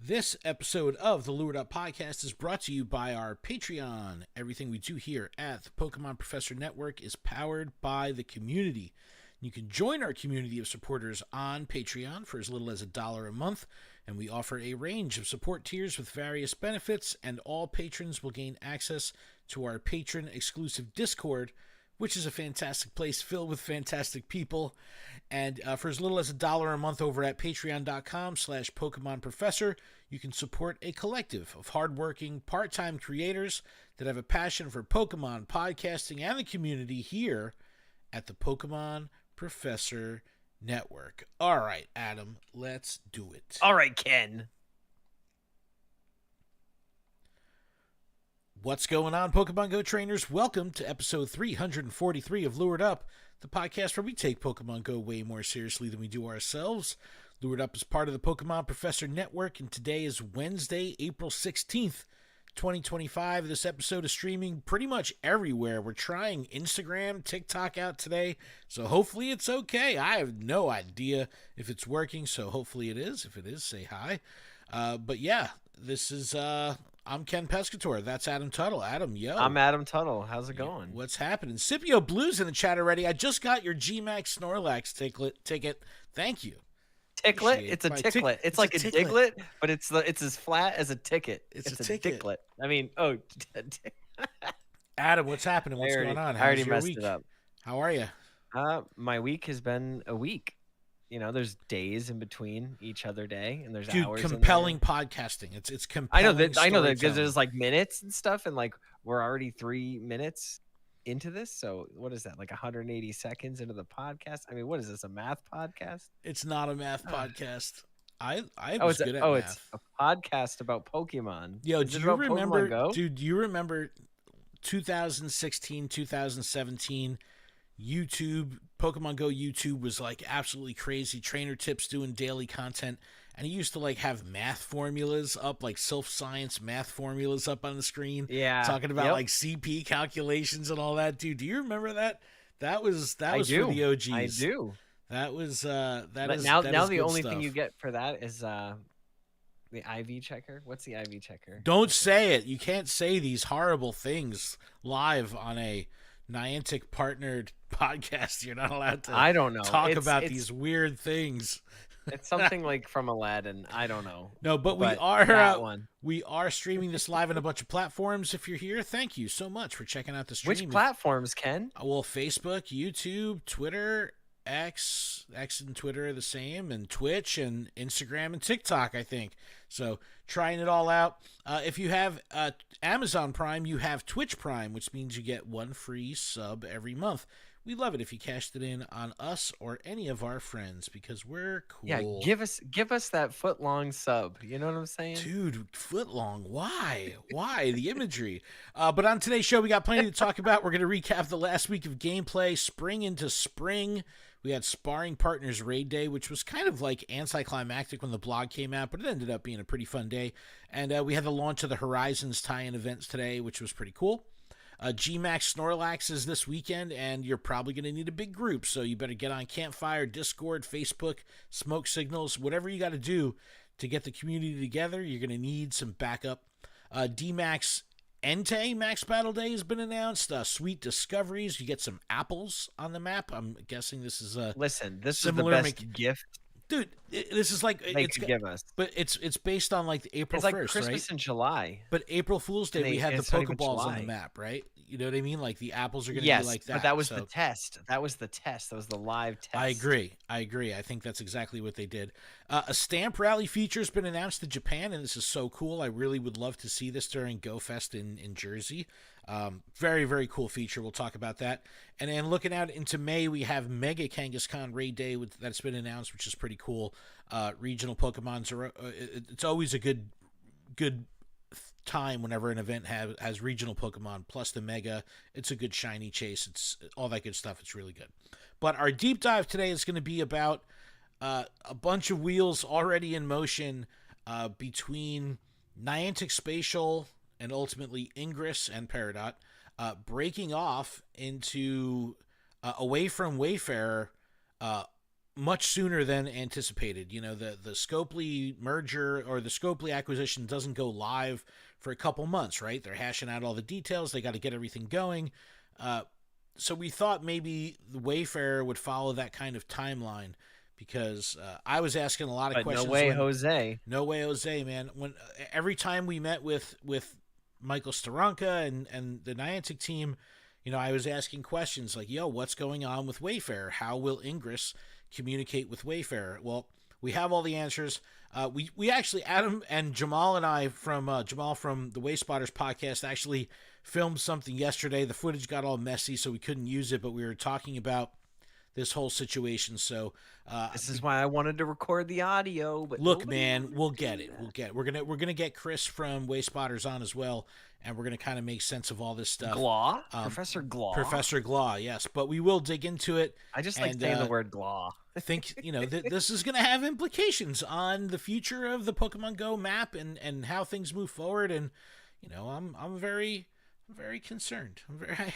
This episode of the Lured Up podcast is brought to you by our Patreon. Everything we do here at the Pokemon Professor Network is powered by the community. You can join our community of supporters on Patreon for as little as $1 a month, and we offer a range of support tiers with various benefits, and all patrons will gain access to our patron-exclusive Discord, which is a fantastic place filled with fantastic people. And for as little as $1 a month over at patreon.com/Pokemon Professor, you can support a collective of hardworking, part-time creators that have a passion for Pokemon, podcasting, and the community here at the Pokemon Professor Network. All right, Adam, let's do it. All right, Ken. What's going on, Pokemon Go trainers? Welcome to episode 343 of Lured Up, the podcast where we take Pokemon Go way more seriously than we do ourselves. Lured Up is part of the Pokemon Professor Network, and today is Wednesday, April 16th, 2025. This episode is streaming pretty much everywhere. We're trying Instagram, TikTok out today, so hopefully it's okay. I have no idea if it's working, so hopefully it is. If it is, say hi. But yeah, this is... I'm Ken Pescator. That's Adam Tuttle. Adam, yo. I'm Adam Tuttle. How's it going? What's happening? Scipio Blues in the chat already. I just got your GMAX Snorlax ticket. Thank you. Ticklet? It's a ticklet. It's like a Diglett, but it's as flat as a ticket. It's a ticket. Diglett. I mean, Adam, what's happening? What's going on? I already messed it up. How are you? My week has been a week. You know, there's days in between each other day, and there's hours. Compelling podcasting. It's compelling. I know that because there's like minutes and stuff, and like we're already 3 minutes into this. So what is that? Like 180 seconds into the podcast? I mean, what is this? A math podcast? It's not a math podcast. I was good at math. It's a podcast about Pokemon. Yo, do you remember, dude? Do you remember 2016, 2017? YouTube, Pokemon Go YouTube was like absolutely crazy. Trainer Tips doing daily content, and he used to like have math formulas up, like self-science math formulas up on the screen. Yeah, talking about like CP calculations and all that. Dude, do you remember that? That was for the OGs. I do. That was now the only thing you get for that is the IV checker. What's the IV checker? Don't say it. You can't say these horrible things live on a Niantic partnered podcast. You're not allowed to. I don't know. Talk about these weird things. It's something like from Aladdin. I don't know. No, but we are streaming this live on a bunch of platforms. If you're here, thank you so much for checking out the stream. Which platforms, Ken? Well, Facebook, YouTube, Twitter, X and Twitter are the same, and Twitch and Instagram and TikTok, I think. So trying it all out. If you have Amazon Prime, you have Twitch Prime, which means you get one free sub every month. We love it if you cashed it in on us or any of our friends because we're cool. Yeah, give us that foot-long sub. You know what I'm saying? Dude, foot-long. Why? Why? The imagery. But on today's show, we got plenty to talk about. We're going to recap the last week of gameplay, spring into spring. We had Sparring Partners Raid Day, which was kind of like anticlimactic when the blog came out, but it ended up being a pretty fun day. And we had the launch of the Horizons tie-in events today, which was pretty cool. GMAX Snorlax is this weekend, and you're probably going to need a big group, so you better get on Campfire, Discord, Facebook, Smoke Signals, whatever you got to do to get the community together. You're going to need some backup. DMAX Entei Max Battle Day has been announced. Sweet Discoveries. You get some apples on the map. I'm guessing this is a this is the best gift. Dude, this is like they could give us, but it's based on like the April 1st, like Christmas right? in July. But April Fool's Day, we had the Pokeballs on the map, right? You know what I mean? Like the apples are going to be like that. But that was the test. That was the test. That was the live test. I agree. I think that's exactly what they did. A stamp rally feature has been announced in Japan, and this is so cool. I really would love to see this during Go Fest in Jersey. Very, very cool feature. We'll talk about that. And then looking out into May, we have Mega Kangaskhan Raid Day that's been announced, which is pretty cool. Regional Pokemons are it's always a good time whenever an event has regional Pokemon plus the Mega. It's a good shiny chase. It's all that good stuff. It's really good. But our deep dive today is going to be about a bunch of wheels already in motion between Niantic Spatial and ultimately Ingress and Peridot, breaking off into away from Wayfarer much sooner than anticipated. You know, the Scopely merger or the Scopely acquisition doesn't go live for a couple months, right? They're hashing out all the details. They got to get everything going. So we thought maybe the Wayfarer would follow that kind of timeline, because I was asking a lot of But questions. no way, Jose. No way, Jose, man. When every time we met with Michael Staranka and the Niantic team, you know, I was asking questions like, "Yo, what's going on with Wayfarer? How will Ingress communicate with Wayfarer?" Well, we have all the answers. We actually, Adam and Jamal and I from Jamal from the Wayspotters podcast actually filmed something yesterday. The footage got all messy, so we couldn't use it, but we were talking about this whole situation. So this is why I wanted to record the audio. But look, man, we'll get it. We're gonna get Chris from Wayspotters on as well, and we're gonna kind of make sense of all this stuff. Glaw, Professor Glaw, Professor Glaw, yes. But we will dig into it. I just like saying the word Glaw. I think, you know, this is gonna have implications on the future of the Pokemon Go map and how things move forward. And you know, I'm very concerned. I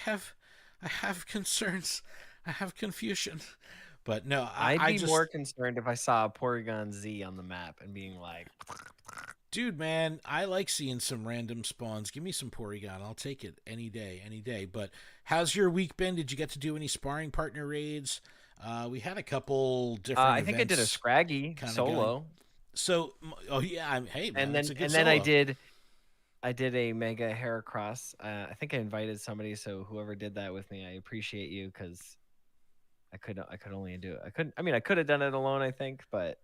have concerns. I have confusion. But no, I'd be more concerned if I saw a Porygon Z on the map and being like, dude, man, I like seeing some random spawns. Give me some Porygon. I'll take it any day. But how's your week been? Did you get to do any sparring partner raids? We had a couple different I think I did a Scraggy solo. Going. So, oh yeah, hey, man, and then I did a Mega Heracross. I think I invited somebody, so whoever did that with me, I appreciate you, because I could only do it. I could have done it alone, I think, but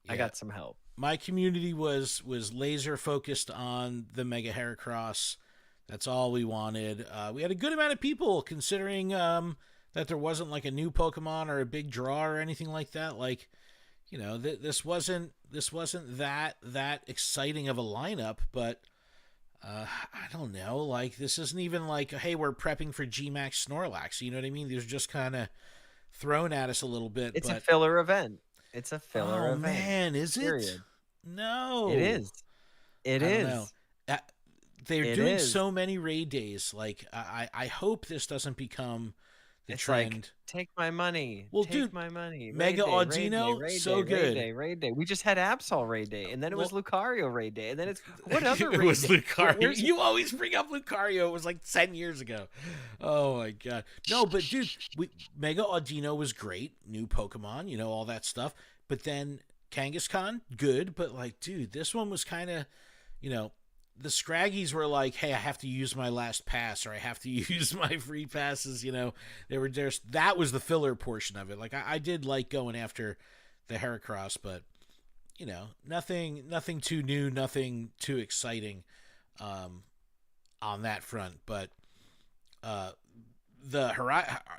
yeah. I got some help. My community was laser focused on the Mega Heracross. That's all we wanted. We had a good amount of people, considering that there wasn't like a new Pokemon or a big draw or anything like that. Like, you know, this wasn't that exciting of a lineup, but I don't know. Like, this isn't even like, hey, we're prepping for G-Max Snorlax. You know what I mean? These are just kind of thrown at us a little bit. It's a filler event. It's a filler event. Oh, man, is it? Period. No. It is. It is. Know. They're doing so many raid days. Like, I hope this doesn't become the trend. Like, take my money. Well, take my money. Mega Audino, so good. Raid day. We just had Absol raid day, and then it was Lucario raid day, and then it's what other raid it was day? Lucario. You always bring up Lucario. It was like 10 years ago. Oh my god. No, but dude, Mega Audino was great. New Pokemon, you know, all that stuff. But then Kangaskhan, good, but like, dude, this one was kind of, you know, the Scraggies were like, hey, I have to use my last pass, or I have to use my free passes, you know. They were just, that was the filler portion of it. Like, I did like going after the Heracross, but, you know, nothing too new, nothing too exciting on that front. But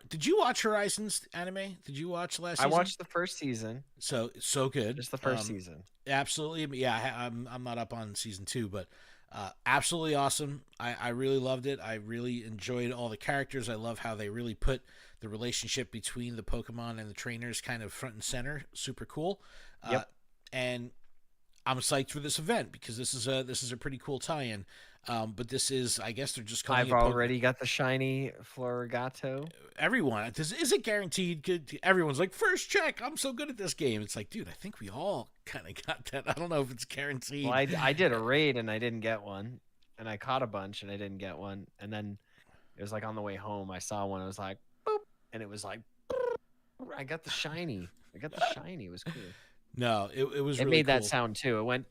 did you watch Horizons anime? Did you watch last season? I watched the first season. So good. Just the first season. Absolutely. Yeah, I'm not up on season 2, but absolutely awesome. I really loved it. I really enjoyed all the characters. I love how they really put the relationship between the Pokemon and the trainers kind of front and center. Super cool. Yep. And I'm psyched for this event, because this is a pretty cool tie-in. But this is, I guess they're just calling I've already got the shiny Florigato. Everyone, is it guaranteed good? Everyone's like, first check, I'm so good at this game. It's like, dude, I think we all kind of got that. I don't know if it's guaranteed. Well, I did a raid and I didn't get one, and I caught a bunch and I didn't get one, and then it was like on the way home I saw one. I was like, boop, and it was like, boop. I got the shiny. It was cool. No, it was. It really made cool. that sound too. It went.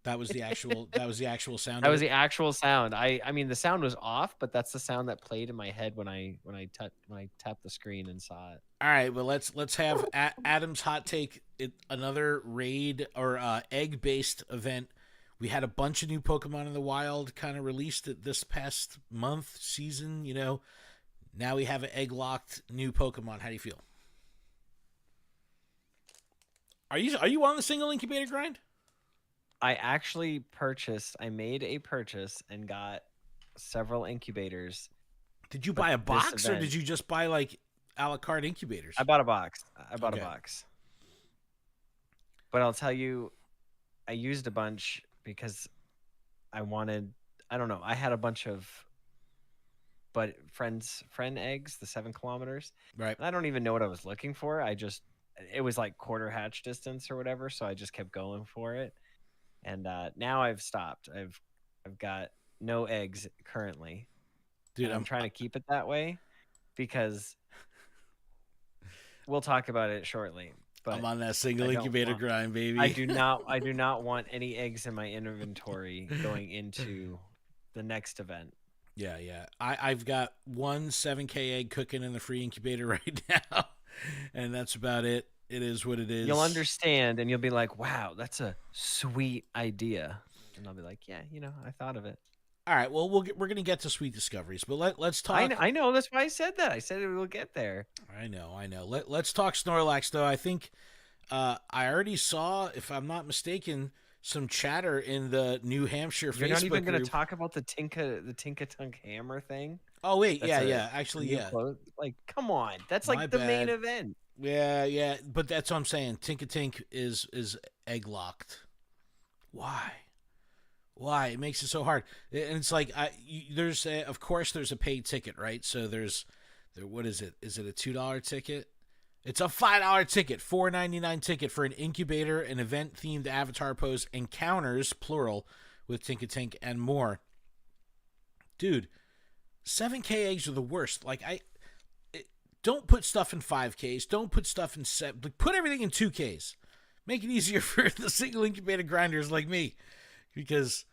That was the actual. That was the actual sound. That was the actual sound. I mean, the sound was off, but that's the sound that played in my head when I tapped the screen and saw it. All right, well let's have Adam's hot take. Another raid or egg based event. We had a bunch of new Pokemon in the wild kind of released this past month season. You know, now we have an egg locked new Pokemon. How do you feel? Are you on the single incubator grind? I actually made a purchase and got several incubators. Did you buy a box, or did you just buy like a la carte incubators? I bought a box. A box. But I'll tell you, I used a bunch because I don't know, I had a bunch of but friend eggs, the 7 kilometers. Right. And I don't even know what I was looking for. It was like quarter hatch distance or whatever, so I just kept going for it. And now I've stopped. I've got no eggs currently. Dude, and I'm trying to keep it that way because we'll talk about it shortly. But I'm on that single incubator grind, baby. I do not want any eggs in my inventory going into the next event. Yeah. I've got one 7K egg cooking in the free incubator right now, and that's about it. It is what it is. You'll understand, and you'll be like, wow, that's a sweet idea. And I'll be like, yeah, I thought of it. All right, well, we're going to get to sweet discoveries, but let's talk. I know, that's why I said that. I said we'll get there. I know. Let's talk Snorlax, though. I think I already saw, if I'm not mistaken, some chatter in the New Hampshire Facebook group. You're not even going to talk about the Tinkatink hammer thing? Oh, wait, yeah. Actually, yeah. Like, come on. That's like the main event. Yeah, but that's what I'm saying. Tinkatink is egg locked. Why? It makes it so hard, and it's like of course there's a paid ticket, right? So what is it? Is it a $2 ticket? It's a $5 ticket, $4.99 ticket for an incubator, an event themed avatar pose, encounters plural with Tinkatink and more. Dude, 7K eggs are the worst. Like don't put stuff in 5Ks. Don't put stuff in 7. Like, put everything in 2Ks. Make it easier for the single incubator grinders like me. Because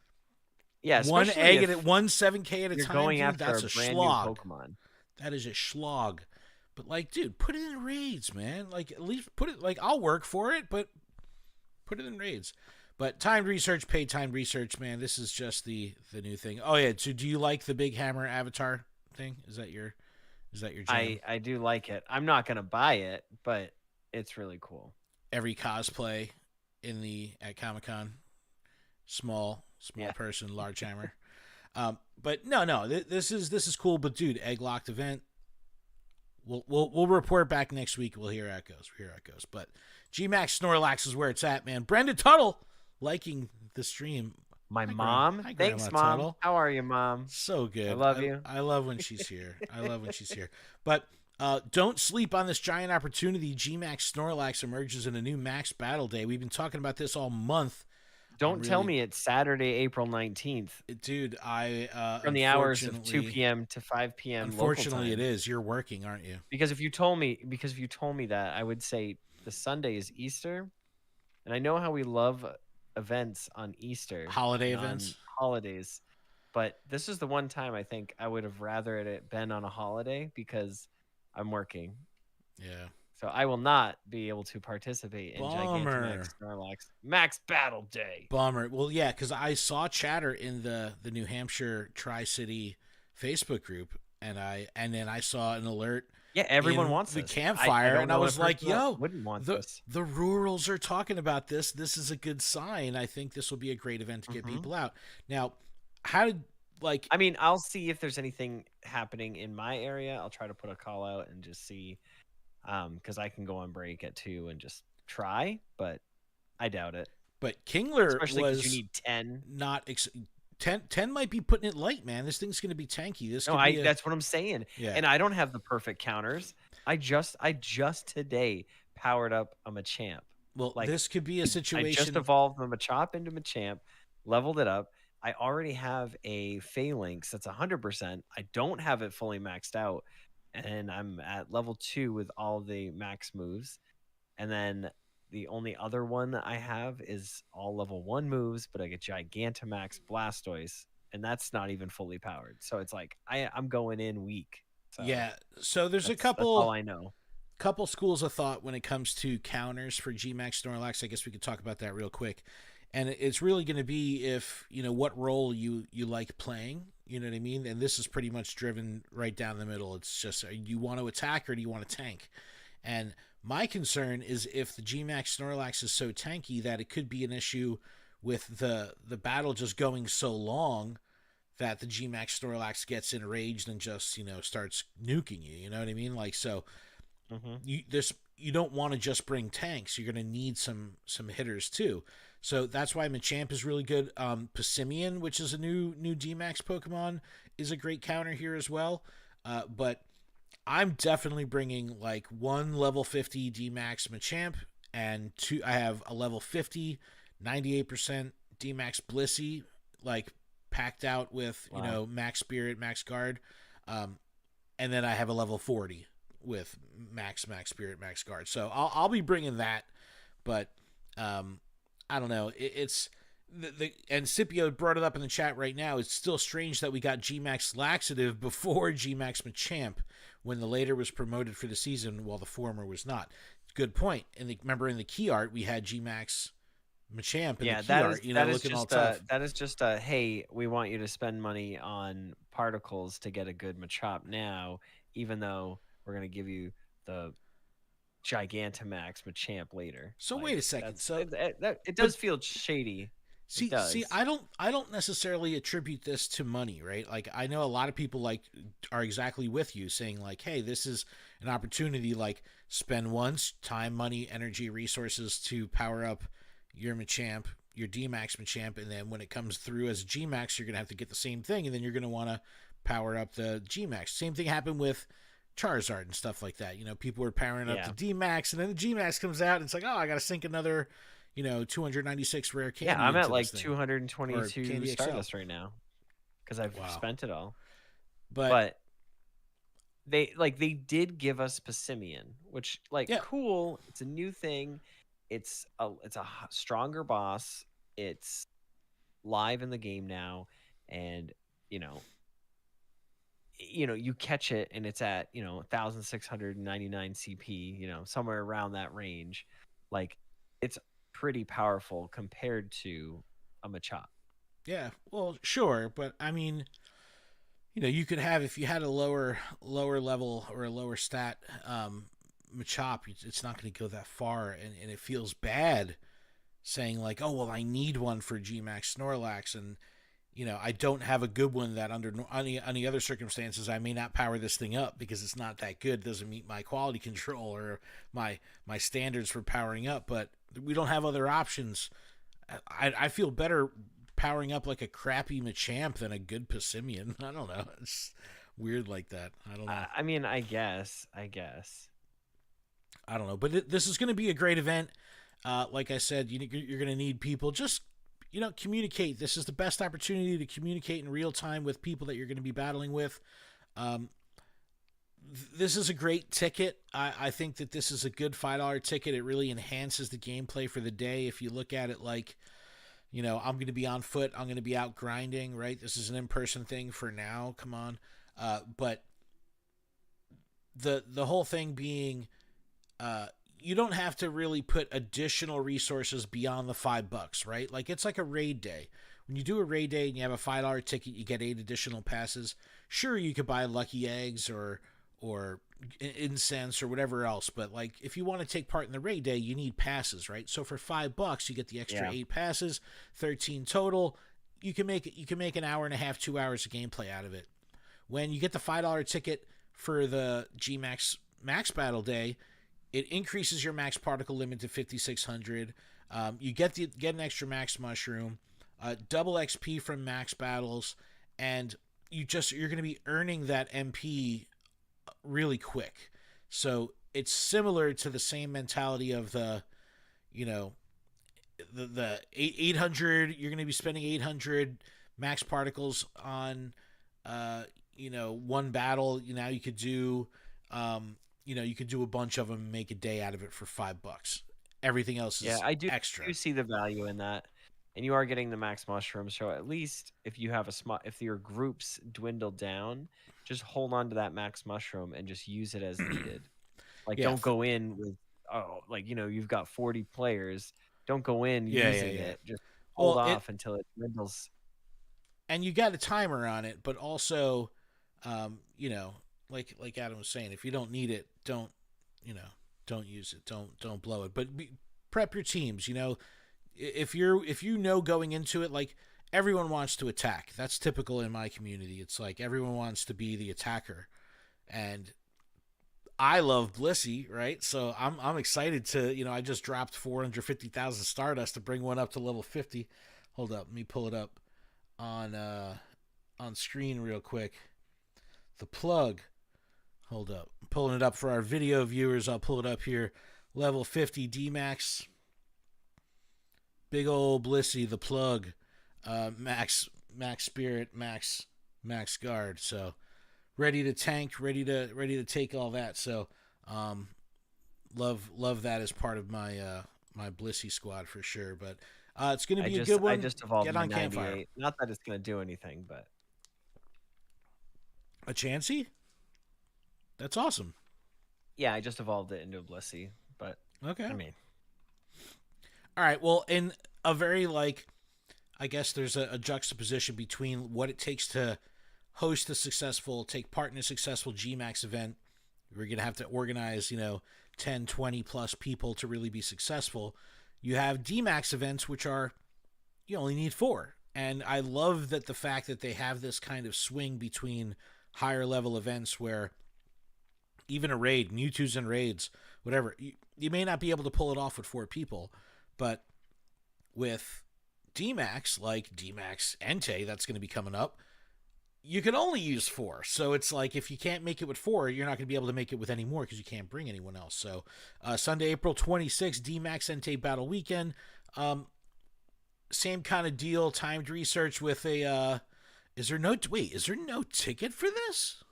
one 7K at a time, going dude, after that's a a brand schlog. New Pokemon. That is a schlog. But like, dude, put it in raids, man. Like, at least put it. Like, I'll work for it, but put it in raids. But timed research, paid timed research, man. This is just the new thing. Oh yeah. So do you like the big hammer avatar thing? Is that your jam? I do like it. I'm not gonna buy it, but it's really cool. Every cosplay at Comic-Con. Small person, large hammer. But no, this is cool. But dude, egg locked event. We'll report back next week. We'll hear how it goes. But Gmax Snorlax is where it's at, man. Brenda Tuttle liking the stream. My mom. Thanks, Mom. Tuttle. How are you, Mom? So good. I love you. I love when she's here. But don't sleep on this giant opportunity. Gmax Snorlax emerges in a new Max Battle Day. We've been talking about this all month. Don't tell me it's Saturday, April 19th. Dude, from the hours of 2 p.m. to 5 p.m. Unfortunately, it is. You're working, aren't you? Because if you told me that, I would say the Sunday is Easter. And I know how we love events on Easter. Holidays. But this is the one time I think I would have rather it been on a holiday because I'm working. Yeah. So I will not be able to participate in Gigantamax Snorlax Max Battle Day. Bummer. Well, yeah, because I saw chatter in the New Hampshire Tri-City Facebook group, and then I saw an alert. Yeah, everyone wants the this. campfire, and I was like, "Yo, wouldn't want this. The rurals are talking about this. This is a good sign. I think this will be a great event to get people out." Now, I'll see if there's anything happening in my area. I'll try to put a call out and just see. Because I can go on break at 2 and just try, but I doubt it. But Kingler, especially because you need 10. 10 might be putting it light, man. This thing's going to be tanky. That's what I'm saying. Yeah. And I don't have the perfect counters. I just today powered up a Machamp. Well, this could be a situation. I just evolved the Machop into Machamp, leveled it up. I already have a Phalanx that's 100%. I don't have it fully maxed out. And I'm at level 2 with all the max moves. And then the only other one I have is all level 1 moves, but I get Gigantamax Blastoise, and that's not even fully powered. So it's like I'm going in weak. So yeah. So there's a couple. That's all I know. Couple schools of thought when it comes to counters for Gmax Snorlax. I guess we could talk about that real quick. And it's really going to be if, what role you like playing, you know what I mean? And this is pretty much driven right down the middle. It's just, do you want to attack or do you want to tank? And my concern is if the Gmax Snorlax is so tanky that it could be an issue with the battle just going so long that the Gmax Snorlax gets enraged and just, starts nuking you. You know what I mean? Like, so you don't want to just bring tanks. You're going to need some hitters too. So that's why Machamp is really good. Passimian, which is a new Dmax Pokemon, is a great counter here as well. But I'm definitely bringing like one level 50 Dmax Machamp, and I have a level 50, 98% Dmax Blissey, like packed out with, Wow. Max Spirit, Max Guard. And then I have a level 40 with Max Spirit, Max Guard. So I'll be bringing that, but I don't know. It's and Scipio brought it up in the chat right now. It's still strange that we got Gmax Laxative before Gmax Machamp when the later was promoted for the season while the former was not. Good point. And remember in the key art we had Gmax Machamp in the key art, looking all tough. That is just a, hey, we want you to spend money on particles to get a good Machop now, even though we're going to give you the Gigantamax Machamp later. So wait a second. So it does feel shady. See, I don't necessarily attribute this to money, right? Like I know a lot of people are exactly with you, saying like, hey, this is an opportunity, like spend once, time, money, energy, resources to power up your Machamp, your Dmax Machamp, and then when it comes through as Gmax, you're gonna have to get the same thing, and then you're gonna want to power up the Gmax. Same thing happened with Charizard and stuff like that. People were powering up the Dmax, and then the Gmax comes out, and it's like, oh, I gotta sink another 296 rare candy. Yeah, I'm at like 222 Stardust right now because I've spent it all. But they did give us Passimian, which cool. It's a new thing. It's a stronger boss. It's live in the game now, and you catch it and it's at 1,699 CP. Somewhere around that range. Like it's pretty powerful compared to a Machop. Yeah, well, sure, but I mean, you could have, if you had a lower level or a lower stat Machop, it's not going to go that far, and it feels bad saying like, oh well, I need one for Gmax Snorlax, and I don't have a good one that under any other circumstances I may not power this thing up because it's not that good, it doesn't meet my quality control or my standards for powering up, but we don't have other options. I feel better powering up like a crappy Machamp than a good Passimian. I don't know. It's weird like that. I don't know. I mean, I guess. I don't know. But this is going to be a great event. Like I said, you're going to need people. Just, communicate. This is the best opportunity to communicate in real time with people that you're going to be battling with. This is a great ticket. I think that this is a good $5 ticket. It really enhances the gameplay for the day. If you look at it like, I'm going to be on foot, I'm going to be out grinding, right? This is an in-person thing for now. Come on. But the whole thing being, you don't have to really put additional resources beyond the $5, right? Like it's like a raid day. When you do a raid day and you have a $5 ticket, you get 8 additional passes. Sure, you could buy lucky eggs or incense or whatever else, but like if you want to take part in the raid day, you need passes, right? So for $5 you get the extra 8 passes, 13 total. You can make an hour and a half, 2 hours of gameplay out of it. When you get the $5 ticket for the Gmax Max Battle Day, it increases your max particle limit to 5,600. You get an extra max mushroom, double XP from max battles, and you're going to be earning that MP really quick. So it's similar to the same mentality of the 800. You're going to be spending 800 max particles on one battle. Now you could do you could do a bunch of them and make a day out of it for $5. Everything else is extra. I do see the value in that. And you are getting the max mushroom, so at least if you have if your groups dwindle down, just hold on to that max mushroom and just use it as needed. Like don't go in with you've got 40 players. Don't go in using it. Just hold off until it dwindles. And you got a timer on it, but also like Adam was saying, if you don't need it, don't use it. Don't blow it. But prep your teams, If going into it, like everyone wants to attack. That's typical in my community. It's like everyone wants to be the attacker. And I love Blissey, right? So I'm excited to, I just dropped 450,000 Stardust to bring one up to level 50. Hold up, let me pull it up on screen real quick. The plug. Hold up. I'm pulling it up for our video viewers. I'll pull it up here. Level 50 D-Max. Big old Blissey, the plug. Max Spirit, Max Guard. So ready to tank, ready to take all that. So love that as part of my my Blissey squad for sure. But it's going to be a good one. I just evolved Get on to Campfire. 98. Not that it's going to do anything, but A Chansey? That's awesome. yeah, I just evolved it into a Blissey. But Okay. I mean, all right. Well, in a very I guess there's a juxtaposition between what it takes to host take part in a successful GMAX event. We're going to have to organize, 10, 20 plus people to really be successful. You have DMAX events, which are, you only need 4. And I love that the fact that they have this kind of swing between higher level events where even a raid, Mewtwo's and raids, whatever, you may not be able to pull it off with 4 people, but with DMAX, like DMAX Entei, that's going to be coming up, you can only use 4. So it's like, if you can't make it with 4, you're not going to be able to make it with any more because you can't bring anyone else. So Sunday, April 26th, DMAX Entei Battle Weekend. Same kind of deal, timed research with a, is there no ticket for this?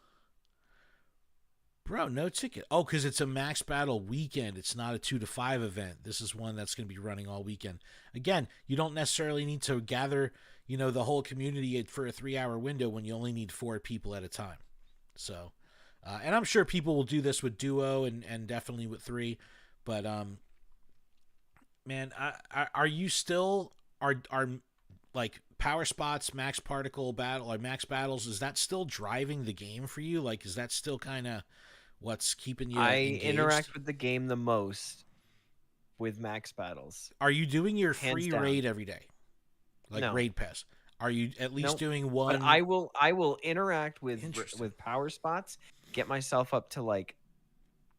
Bro, no ticket. Oh, because it's a max battle weekend. It's not a 2 to 5 event. This is one that's going to be running all weekend. Again, you don't necessarily need to gather, the whole community for a 3-hour window when you only need 4 people at a time. So, and I'm sure people will do this with duo and definitely with 3. But, man, are you still, are like power spots, max particle battle, or max battles, is that still driving the game for you? Like, is that still kind of what's keeping you engaged? interact with the game the most with max battles. Are you doing your Hands free down. raid every day? Like No. raid pass? Are you at least Nope. doing one? But I will interact with Interesting. power spots, get myself up to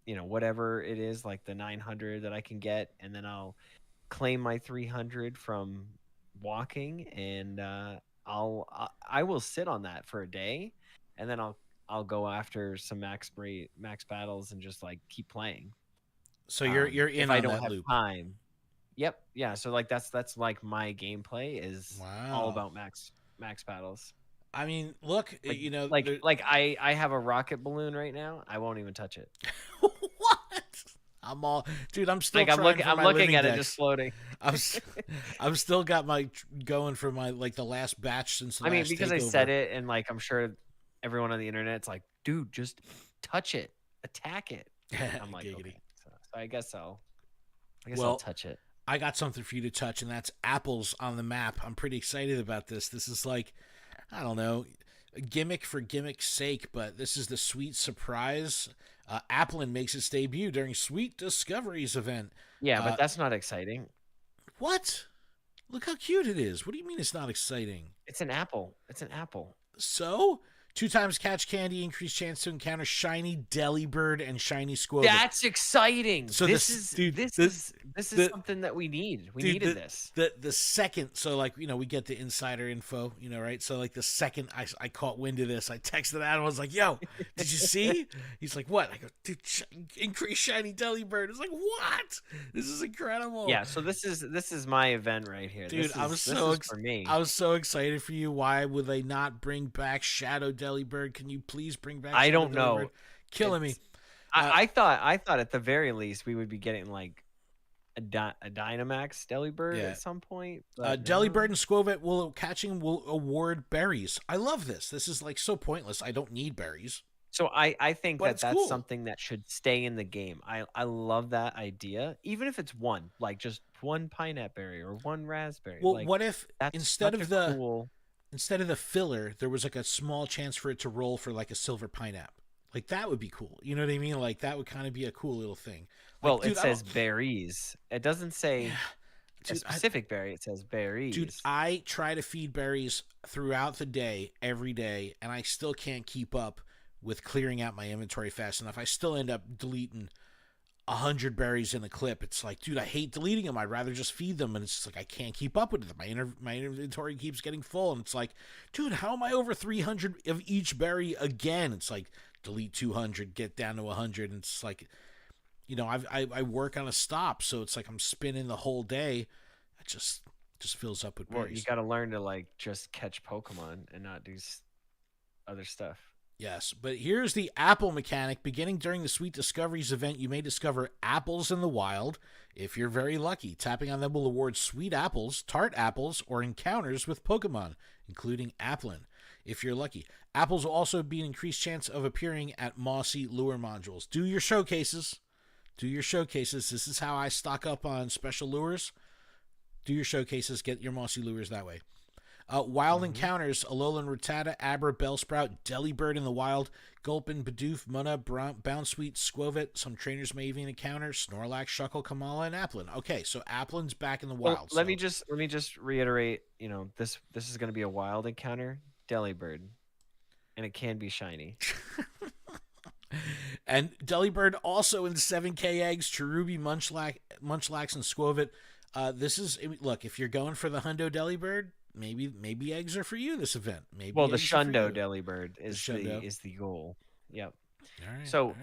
whatever it is, like the 900 that I can get, and then I'll claim my 300 from walking, and I will sit on that for a day, and then I'll go after some max battles and just keep playing. So you're in if on I don't that have loop. time. Yep. Yeah. So that's my gameplay is all about max battles. I mean, look, I have a rocket balloon right now. I won't even touch it. What? Dude, I'm still I'm looking at it just floating. I've still got my going for my the last batch since the last because takeover. I said it, and I'm sure everyone on the internet's like, dude, just touch it, attack it. I'm like, okay. So I guess I'll touch it. I got something for you to touch, and that's apples on the map. I'm pretty excited about this. This is I don't know, a gimmick for gimmick's sake, but this is the sweet surprise. Applin makes its debut during Sweet Discoveries event. Yeah, but that's not exciting. What? Look how cute it is. What do you mean it's not exciting? It's an apple. So, 2 times catch candy, increased chance to encounter shiny Delibird and shiny Squirtle. That's exciting. So this is something that we need. We needed this. The second, so we get the insider info, right? So the second I caught wind of this, I texted Adam. I was like, "Yo, did you see?" He's like, "What?" I go, "Dude, increased shiny Delibird." It's like, "What? This is incredible." Yeah. So this is my event right here, dude. I was so excited for you. Why would they not bring back Shadow Delibird? Can you please bring back? I Shadow don't know. Delibird? Killing me. I thought at the very least we would be getting a Dynamax Delibird at some point. Delibird and Squovet will award berries. I love this. This is so pointless. I don't need berries. So I think that's cool. something that should stay in the game. I love that idea, even if it's one, just one pineapple berry or one raspberry. Well, what if instead of the filler, there was a small chance for it to roll for a silver pineapple? That would be cool. You know what I mean? That would kind of be a cool little thing. Well, it says berries. It doesn't say a specific berry. It says berries. Dude, I try to feed berries throughout the day, every day, and I still can't keep up with clearing out my inventory fast enough. I still end up deleting 100 berries in a clip. It's like, dude, I hate deleting them. I'd rather just feed them. And it's just like, I can't keep up with it. My inventory keeps getting full. And it's like, dude, how am I over 300 of each berry again? It's like, delete 200, get down to 100. And it's like, you know, I work on a stop. So it's like I'm spinning the whole day. It just fills up with berries. Well, you got to learn to like just catch Pokemon and not do other stuff. Yes, but here's the apple mechanic. Beginning during the Sweet Discoveries event, you may discover apples in the wild if you're very lucky. Tapping on them will award sweet apples, tart apples, or encounters with Pokemon, including Applin, if you're lucky. Apples will also be an increased chance of appearing at mossy lure modules. Do your showcases. This is how I stock up on special lures. Do your showcases. Get your mossy lures that way. Wild encounters: Alolan Rattata, Abra, Bellsprout, Delibird in the wild, Gulpin, Bidoof, Munna, Bounsweet, Squovit. Some trainers may even encounter Snorlax, Shuckle, Kamala, and Applin. Okay, so Applin's back in the wild. Well, let me just reiterate. You know, this is going to be a wild encounter, Delibird, and it can be shiny. And Delibird also in 7K eggs, Cherubi, Munchlax, and Squovit. Look, if you're going for the Hundo Delibird, maybe eggs are for you this event. Maybe. Well, the Shundo Delibird is the goal. Yep. All right. So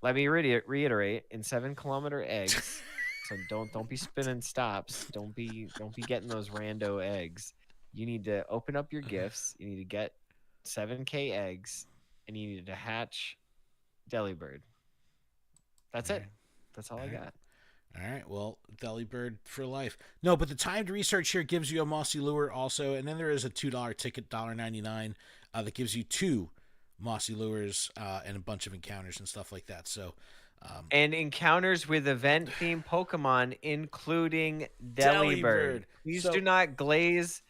let me reiterate: in 7-kilometer eggs. So don't be spinning stops. Don't be getting those rando eggs. You need to open up your gifts. You need to get 7K eggs, and you need to hatch Delibird. That's it. That's all I got. All right, well, Delibird for life. No, but the timed research here gives you a mossy lure also, and then there is a $2 ticket, $1.99, that gives you 2 mossy lures and a bunch of encounters and stuff like that. So, and encounters with event-themed Pokemon, including Delibird. Please do not glaze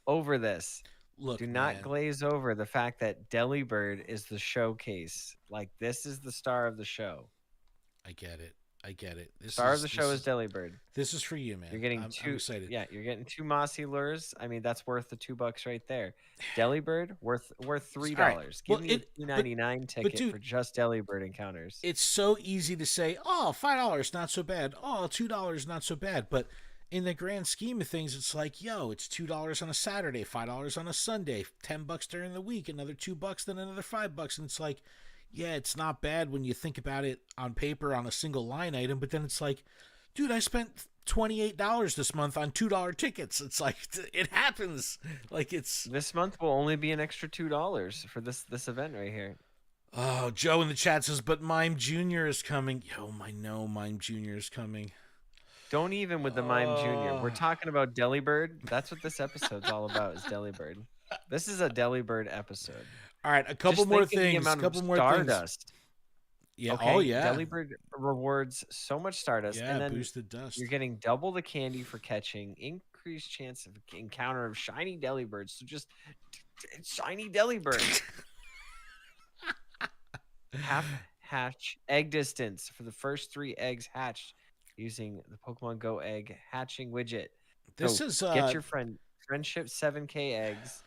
over this. Look, do not glaze over the fact that Delibird is the showcase. Like, this is the star of the show. I get it. Star of the show is Delibird. This is for you, man. You're getting I'm excited. Yeah, you're getting 2 mossy lures. I mean, that's worth the $2 right there. Delibird worth $3. Right. Give me a $2.99 ticket for just Delibird encounters. It's so easy to say, oh, $5, not so bad. Oh, $2, not so bad. But in the grand scheme of things, it's like, yo, it's $2 on a Saturday, $5 on a Sunday, $10 during the week, another $2, then another $5, and it's like, yeah, it's not bad when you think about it on paper on a single line item, but then it's like, dude, I spent $28 this month on $2 tickets. It's like, it happens. Like, it's... This month will only be an extra $2 for this event right here. Oh, Joe in the chat says, but Mime Jr. is coming. Yo, I know Mime Jr. is coming. Don't even with the Mime Jr. We're talking about Delibird. That's what this episode's all about, is Delibird. This is a Delibird episode. All right, a couple more things. Stardust. Yeah. Okay? Oh, yeah. Delibird rewards so much Stardust. Yeah, and then boosted dust. You're getting double the candy for catching, increased chance of encounter of shiny Delibirds. So just shiny Delibird. Half hatch egg distance for the first 3 eggs hatched using the Pokemon Go egg hatching widget. This so is get your friendship 7K eggs.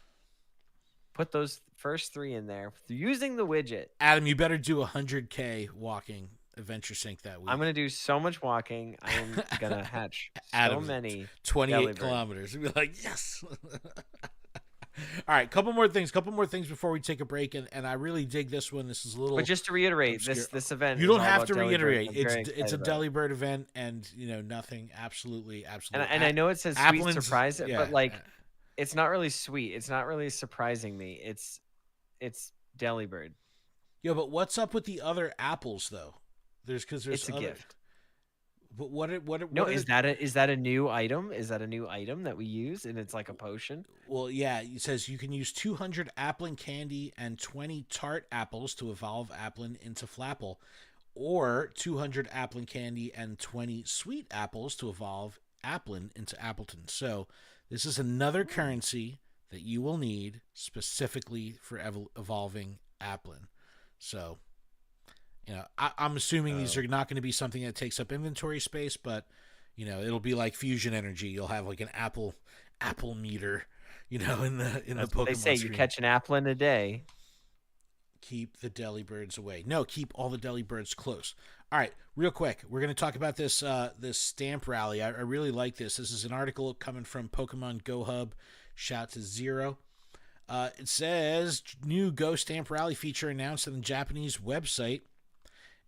Put those first 3 in there using the widget. Adam, you better do 100K walking Adventure Sync that week. I'm going to do so much walking. I am going to hatch Adam, so many 28 kilometers. We'll be like, yes. All right, couple more things before we take a break, and I really dig this one. This is a little. But just to reiterate, this event. You don't have to reiterate. Delibird. It's a Delibird event, and nothing. Absolutely. And I know it says sweet surprise, but like, it's not really sweet. It's not really surprising me. It's Delibird. Yeah, but what's up with the other apples though? There's it's a gift. But what is that a new item? Is that a new item that we use and it's like a potion? Well, yeah, it says you can use 200 Applin candy and 20 tart apples to evolve Applin into Flapple, or 200 Applin candy and 20 sweet apples to evolve Applin into Appleton. So this is another currency that you will need specifically for evolving Applin. So, I'm assuming these are not going to be something that takes up inventory space, but it'll be like fusion energy. You'll have like an apple meter, in the Pokemon. They say screen. you catch an Applin a day. Keep the deli birds away. No, keep all the deli birds close. All right, real quick, we're going to talk about this this stamp rally. I really like this. This is an article coming from Pokemon Go Hub. Shout to Zero. It says new Go Stamp Rally feature announced on the Japanese website,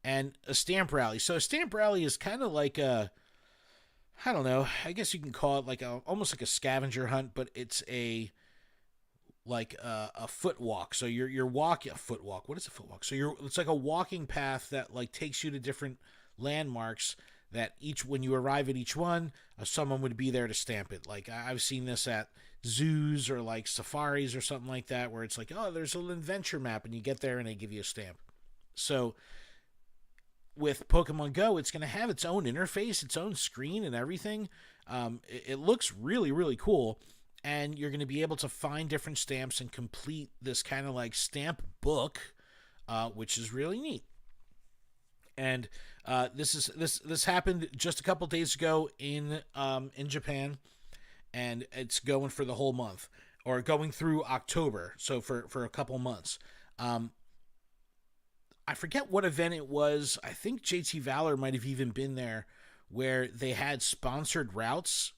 and a stamp rally. So a stamp rally is kind of like a, I don't know, I guess you can call it like almost like a scavenger hunt, but it's like a foot walk. So you're walking a foot walk. What is a foot walk? So it's like a walking path that like takes you to different landmarks that when you arrive at each one, someone would be there to stamp it. Like I've seen this at zoos or like safaris or something like that, where it's like, oh, there's an adventure map, and you get there and they give you a stamp. So with Pokemon Go, it's going to have its own interface, its own screen and everything. It looks really, really cool. And you're going to be able to find different stamps and complete this kind of like stamp book, which is really neat. And this happened just a couple days ago in Japan, and it's going for the whole month, or going through October, so for a couple months. I forget what event it was. I think JT Valor might have even been there, where they had sponsored routes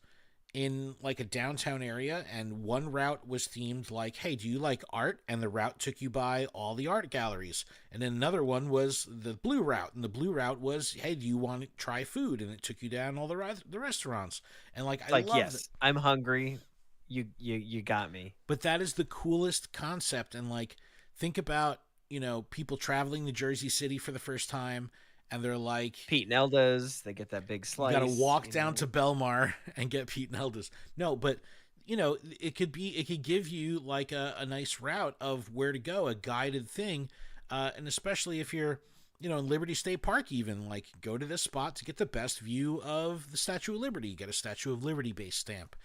in like a downtown area, and one route was themed like, hey, do you like art? And the route took you by all the art galleries. And then another one was the blue route, and the blue route was, hey, do you want to try food? And it took you down all the restaurants. And like, I love yes, it. I'm hungry. You got me. But that is the coolest concept. And like, think about, people traveling to Jersey City for the first time, and they're like, Pete and Elda's, they get that big slice. You got to walk down to Belmar and get Pete and Elda's. No, but it could give you like a nice route of where to go, a guided thing, and especially if you're in Liberty State Park, even like go to this spot to get the best view of the Statue of Liberty. Get a Statue of Liberty based stamp.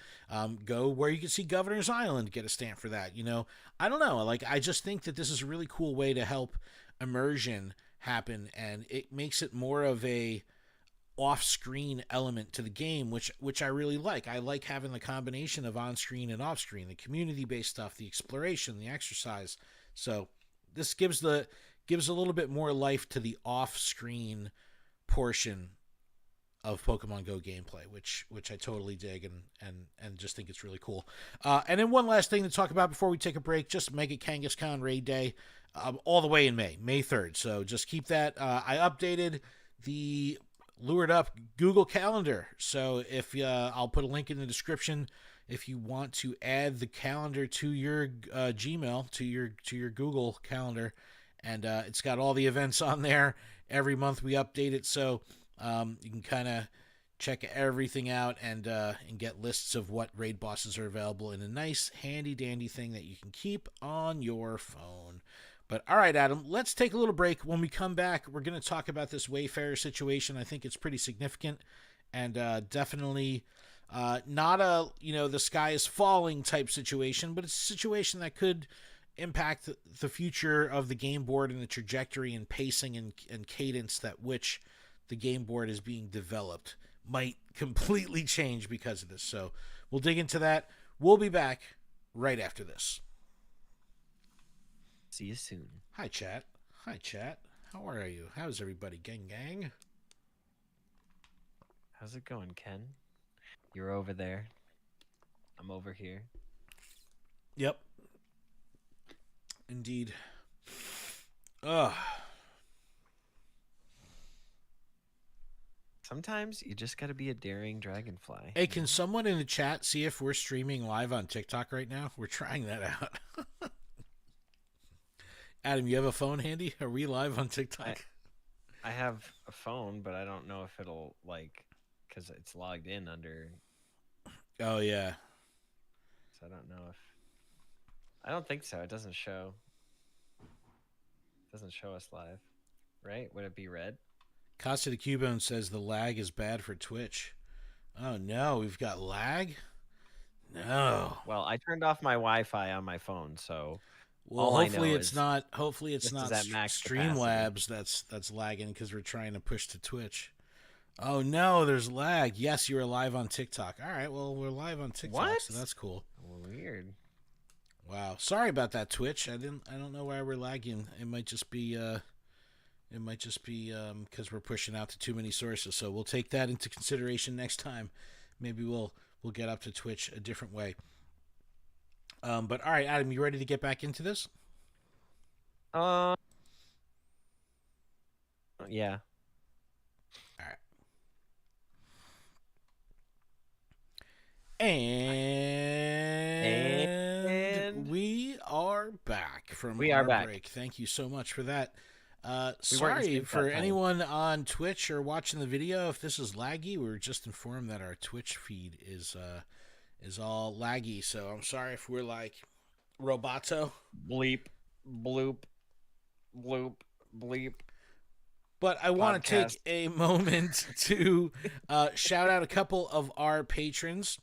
Go where you can see Governor's Island. Get a stamp for that. I don't know. Like, I just think that this is a really cool way to help immersion happen, and it makes it more of a off-screen element to the game, which I really like. I like having the combination of on-screen and off-screen, the community-based stuff, the exploration, the exercise. So this gives a little bit more life to the off-screen portion of Pokemon Go gameplay, which I totally dig and just think it's really cool. And then one last thing to talk about before we take a break, just Mega Kangaskhan Raid Day, all the way in May 3rd. So just keep that. I updated the Lured Up Google Calendar. So if I'll put a link in the description if you want to add the calendar to your Gmail, to your Google Calendar, and it's got all the events on there. Every month we update it, so you can kind of check everything out and get lists of what raid bosses are available in a nice handy dandy thing that you can keep on your phone. But all right, Adam, let's take a little break. When we come back, we're going to talk about this Wayfarer situation. I think it's pretty significant, and definitely not a the sky is falling type situation, but it's a situation that could impact the future of the game board and the trajectory and pacing and cadence that which the game board is being developed might completely change because of this. So we'll dig into that. We'll be back right after this. See you soon. Hi, chat. How are you? How's everybody? Gang. How's it going, Ken? You're over there. I'm over here. Yep. Indeed. Ugh. Sometimes you just got to be a daring dragonfly. Hey, can someone in the chat see if we're streaming live on TikTok right now? We're trying that out. Adam, you have a phone handy? Are we live on TikTok? I have a phone, but I don't know if it'll, because it's logged in under... Oh, yeah. So I don't know if... I don't think so. It doesn't show. It doesn't show us live, right? Would it be red? Costa the Cubone says the lag is bad for Twitch. Oh, no. We've got lag? No. Well, I turned off my Wi-Fi on my phone, so... Well, hopefully it's not Streamlabs that's lagging because we're trying to push to Twitch. Oh no, there's lag. Yes, you are live on TikTok. All right, well we're live on TikTok, what? So that's cool. Weird. Wow. Sorry about that, Twitch. I don't know why we're lagging. It might just be because we're pushing out to too many sources. So we'll take that into consideration next time. Maybe we'll get up to Twitch a different way. But all right, Adam, you ready to get back into this? Yeah. All right. And we are back from our break. Thank you so much for that. Sorry for anyone on Twitch or watching the video if this is laggy. We were just informed that our Twitch feed is all laggy, so I'm sorry if we're like roboto. Bleep, bloop, bloop, bleep. But I want to take a moment to shout out a couple of our patrons.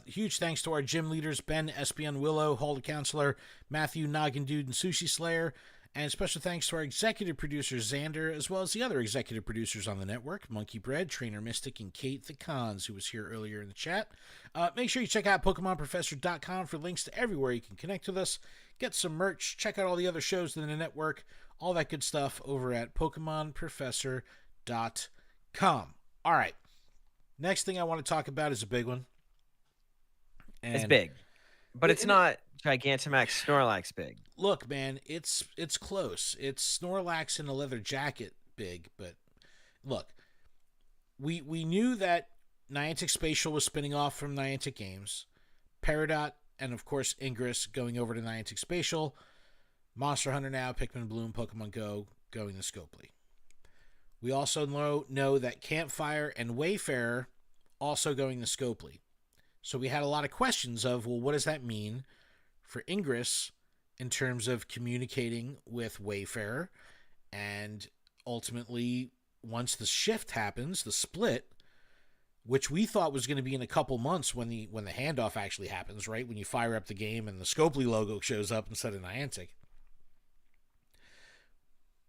Huge thanks to our gym leaders, Ben, Espion, Willow, Halda Counselor, Matthew, Noggin Dude, and Sushi Slayer. And special thanks to our executive producers, Xander, as well as the other executive producers on the network, Monkey Bread, Trainer Mystic, and Kate the Cons, who was here earlier in the chat. Make sure you check out PokemonProfessor.com for links to everywhere you can connect with us, get some merch, check out all the other shows in the network, all that good stuff over at PokemonProfessor.com. All right. Next thing I want to talk about is a big one. And it's big, but it's not Gigantamax Snorlax big. Look, man, it's close. It's Snorlax in a leather jacket big, but look, we knew that Niantic Spatial was spinning off from Niantic Games, Peridot, and of course Ingress going over to Niantic Spatial, Monster Hunter now, Pikmin Bloom, Pokemon Go going to Scopely. We also know that Campfire and Wayfarer also going to Scopely. So we had a lot of questions of, well, what does that mean for Ingress in terms of communicating with Wayfarer? And ultimately, once the shift happens, the split, which we thought was going to be in a couple months when the handoff actually happens, right? When you fire up the game and the Scopely logo shows up instead of Niantic.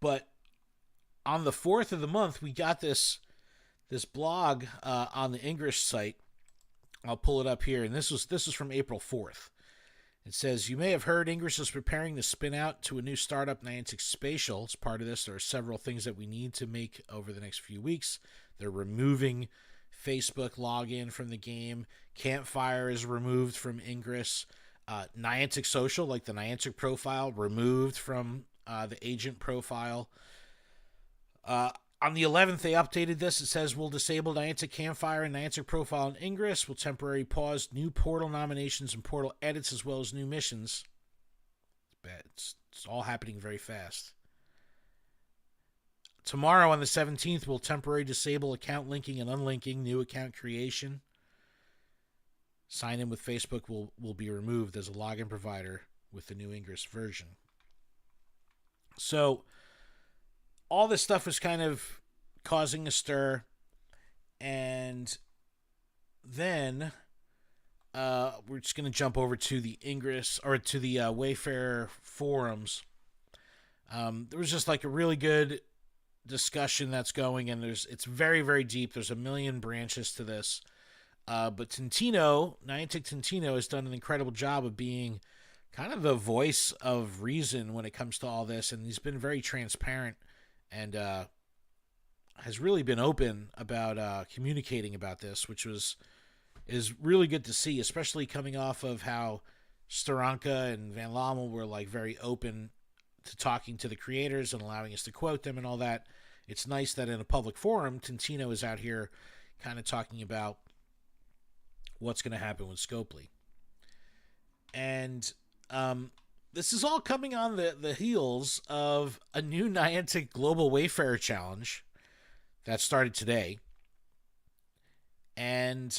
But on the 4th of the month, we got this blog on the Ingress site. I'll pull it up here, and this is from April 4th. It says, you may have heard Ingress is preparing to spin out to a new startup, Niantic Spatial. As part of this, there are several things that we need to make over the next few weeks. They're removing Facebook login from the game. Campfire is removed from Ingress. Niantic Social, like the Niantic profile, removed from the agent profile. On the 11th, they updated this. It says, we'll disable Niantic Campfire and Niantic Profile in Ingress. We'll temporarily pause new portal nominations and portal edits as well as new missions. It's all happening very fast. Tomorrow on the 17th, we'll temporarily disable account linking and unlinking, new account creation. Sign in with Facebook will be removed as a login provider with the new Ingress version. So all this stuff was kind of causing a stir, and then we're just going to jump over to the Ingress or to the Wayfarer forums. There was just like a really good discussion that's going, and it's very, very deep. There's a million branches to this, but Niantic Tintino has done an incredible job of being kind of the voice of reason when it comes to all this, and he's been very transparent and has really been open about communicating about this, which is really good to see, especially coming off of how Staranka and Van Lommel were like very open to talking to the creators and allowing us to quote them and all that. It's nice that in a public forum, Tintino is out here kind of talking about what's going to happen with Scopely. And this is all coming on the heels of a new Niantic Global Wayfarer Challenge that started today. And,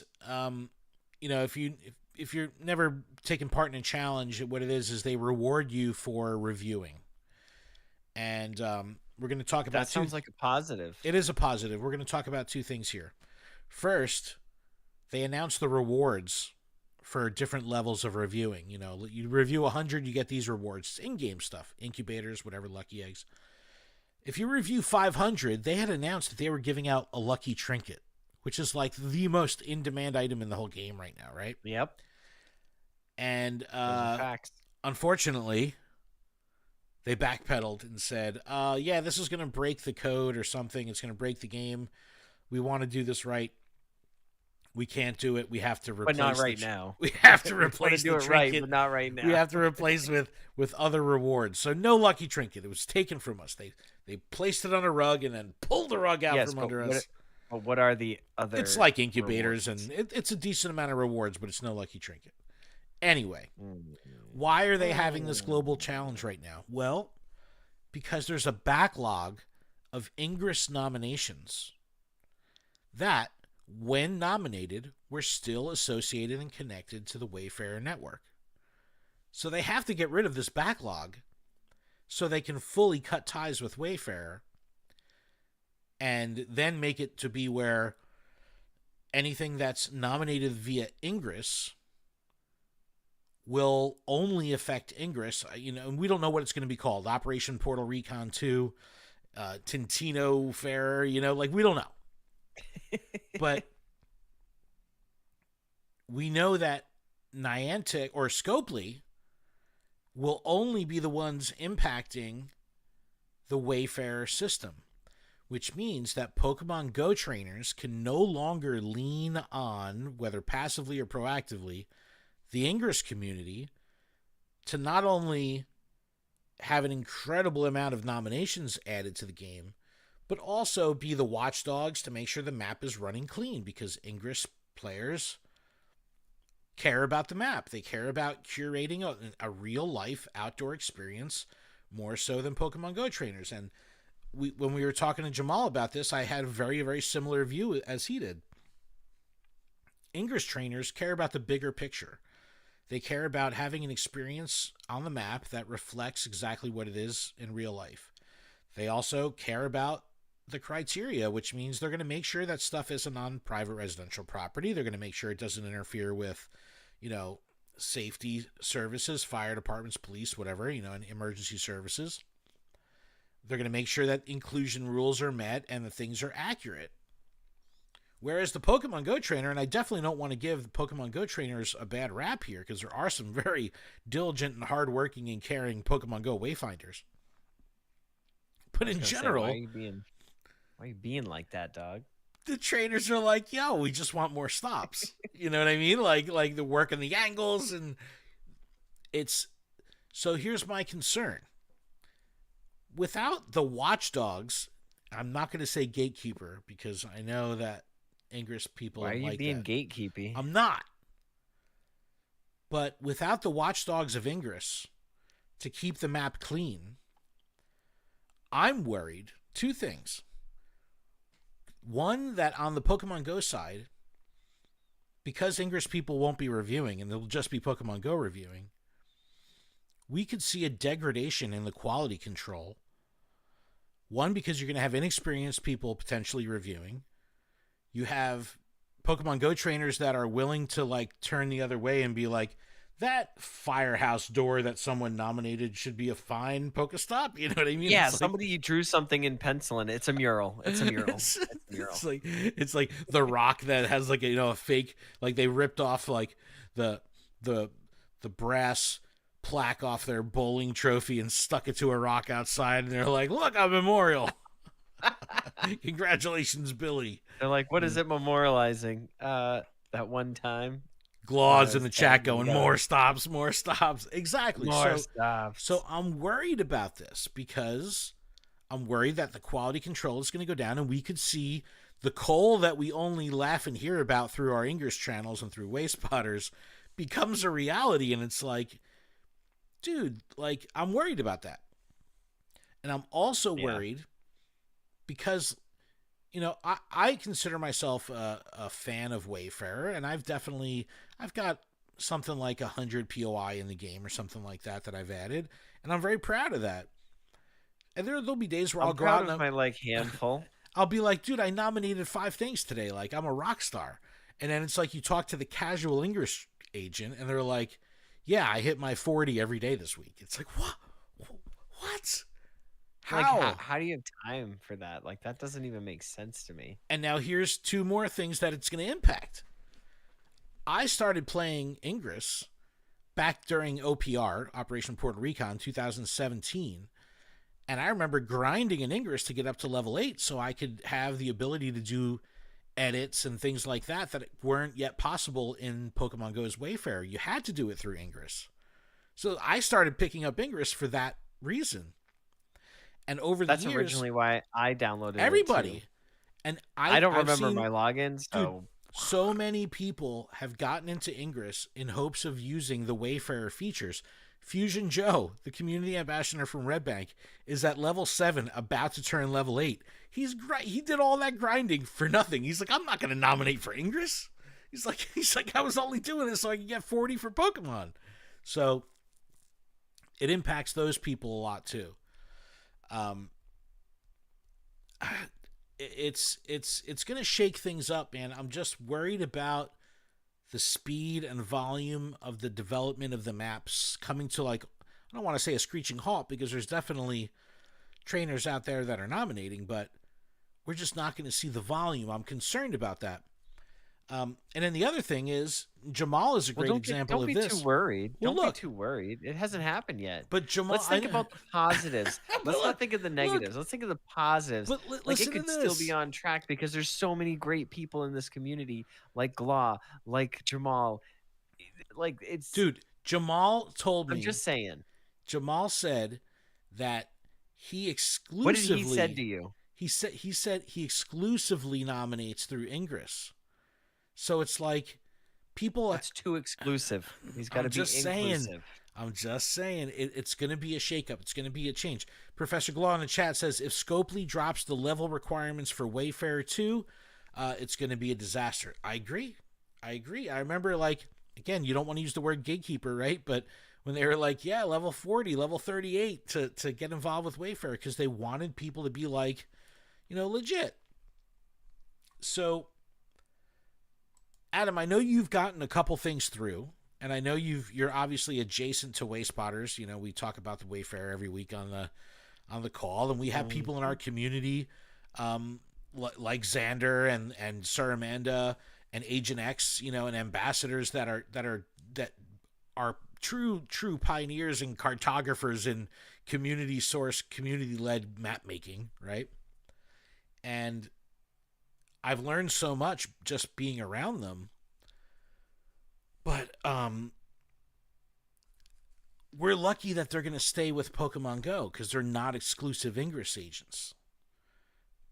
if you're never taken part in a challenge, what it is they reward you for reviewing. And we're going to talk about... That sounds like a positive. It is a positive. We're going to talk about two things here. First, they announced the rewards for different levels of reviewing. You review 100, you get these rewards. It's in-game stuff, incubators, whatever, lucky eggs. If you review 500, they had announced that they were giving out a lucky trinket, which is like the most in-demand item in the whole game right now, right? Yep. And Those are facts. unfortunately, they backpedaled and said, yeah, this is going to break the code or something. It's going to break the game. We want to do this right. We can't do it. We have to replace But not right now. We have to We want replace to do the it right, trinket. but not right now. We have to replace with other rewards. So no lucky trinket. It was taken from us. They placed it on a rug and then pulled the rug out from under us. But what are the other? It's like incubators, rewards? and it's a decent amount of rewards, but it's no lucky trinket. Anyway, why are they having this global challenge right now? Well, because there's a backlog of Ingress nominations that, when nominated, were still associated and connected to the Wayfarer network. So they have to get rid of this backlog so they can fully cut ties with Wayfarer and then make it to be where anything that's nominated via Ingress will only affect Ingress. And we don't know what it's going to be called. Operation Portal Recon 2, Tintino Fair, we don't know. But we know that Niantic or Scopely will only be the ones impacting the Wayfarer system, which means that Pokemon Go trainers can no longer lean on, whether passively or proactively, the Ingress community to not only have an incredible amount of nominations added to the game, but also be the watchdogs to make sure the map is running clean, because Ingress players care about the map. They care about curating a real-life outdoor experience more so than Pokemon Go trainers. And when we were talking to Jamal about this, I had a very, very similar view as he did. Ingress trainers care about the bigger picture. They care about having an experience on the map that reflects exactly what it is in real life. They also care about the criteria, which means they're going to make sure that stuff isn't on private residential property. They're going to make sure it doesn't interfere with, safety services, fire departments, police, whatever, and emergency services. They're going to make sure that inclusion rules are met and the things are accurate. Whereas the Pokemon Go trainer, and I definitely don't want to give the Pokemon Go trainers a bad rap here, because there are some very diligent and hardworking and caring Pokemon Go wayfinders. But in general, why are you being like that, dog? The trainers are like, yo, we just want more stops. You know what I mean? Like the work and the angles, and it's so here's my concern. Without the watchdogs, I'm not going to say gatekeeper, because I know that Ingress people Why are you like being that. gatekeepy? I'm not. But without the watchdogs of Ingress to keep the map clean, I'm worried. Two things. One, that on the Pokemon Go side, because Ingress people won't be reviewing and they'll just be Pokemon Go reviewing, we could see a degradation in the quality control. One, because you're going to have inexperienced people potentially reviewing. You have Pokemon Go trainers that are willing to turn the other way and be like, that firehouse door that someone nominated should be a fine Pokestop. You know what I mean? Yeah, somebody drew something in pencil and it's a mural. It's a mural. It's a mural. It's like the rock that has a fake, they ripped off the brass plaque off their bowling trophy and stuck it to a rock outside, and they're like, look, a memorial. Congratulations, Billy. They're like, what is it memorializing? That one time. Glaws in the chat going, more stops. Exactly. More stops. So I'm worried about this, because I'm worried that the quality control is going to go down, and we could see the coal that we only laugh and hear about through our Ingress channels and through Wayspotters becomes a reality. And it's like, dude, I'm worried about that. And I'm also worried because, I consider myself a fan of Wayfarer, and I've got something like 100 POI in the game or something like that I've added, and I'm very proud of that. And there'll be days where I'll go out and my handful. I'll be like, dude, I nominated 5 things today. I'm a rock star. And then it's like you talk to the casual Ingress agent, and they're like, yeah, I hit my 40 every day this week. It's like, what? How do you have time for that? That doesn't even make sense to me. And now here's 2 more things that it's going to impact. I started playing Ingress back during OPR, Operation Puerto Recon, 2017. And I remember grinding in Ingress to get up to level 8 so I could have the ability to do edits and things like that weren't yet possible in Pokemon Go's Wayfarer. You had to do it through Ingress. So I started picking up Ingress for that reason. And over the years... That's originally why I downloaded everybody. it too. And I don't I've remember seen, my logins, so... Dude, so many people have gotten into Ingress in hopes of using the Wayfarer features. Fusion Joe, the community ambassador from Red Bank, is at level 7, about to turn level 8. He did all that grinding for nothing. He's like, I'm not going to nominate for Ingress. He's like, I was only doing this so I could get 40 for Pokemon. So it impacts those people a lot too. It's going to shake things up, man. I'm just worried about the speed and volume of the development of the maps coming to, like, I don't want to say a screeching halt, because there's definitely trainers out there that are nominating, but we're just not going to see the volume. I'm concerned about that. And then the other thing is, Jamal is a great example of this. Don't be too worried. Well, don't be too worried. It hasn't happened yet. But Jamal, let's think about the positives. Let's not think of the negatives. Let's think of the positives. But like, it could still be on track because there's so many great people in this community, like Gla, like Jamal. Like, it's... Dude, Jamal told me... I'm just saying. Jamal said that he exclusively... What did he said to you? He said he exclusively nominates through Ingress. So it's like people... That's too exclusive. He's got to be inclusive. I'm just saying. It's going to be a shakeup. It's going to be a change. Professor Glaw in the chat says, if Scopely drops the level requirements for Wayfarer 2, it's going to be a disaster. I agree. I remember, like, again, you don't want to use the word gatekeeper, right? But when they were like, yeah, level 40, level 38 to get involved with Wayfarer, because they wanted people to be like, you know, legit. So... Adam, I know you've gotten a couple things through, and I know you're obviously adjacent to Wayspotters. You know, we talk about the Wayfarer every week on the call, and we have people in our community, like Xander and Sir Amanda and Agent X, you know, and ambassadors that are true pioneers and cartographers in community-led map making, right? And I've learned so much just being around them. But we're lucky that they're going to stay with Pokemon Go because they're not exclusive Ingress agents.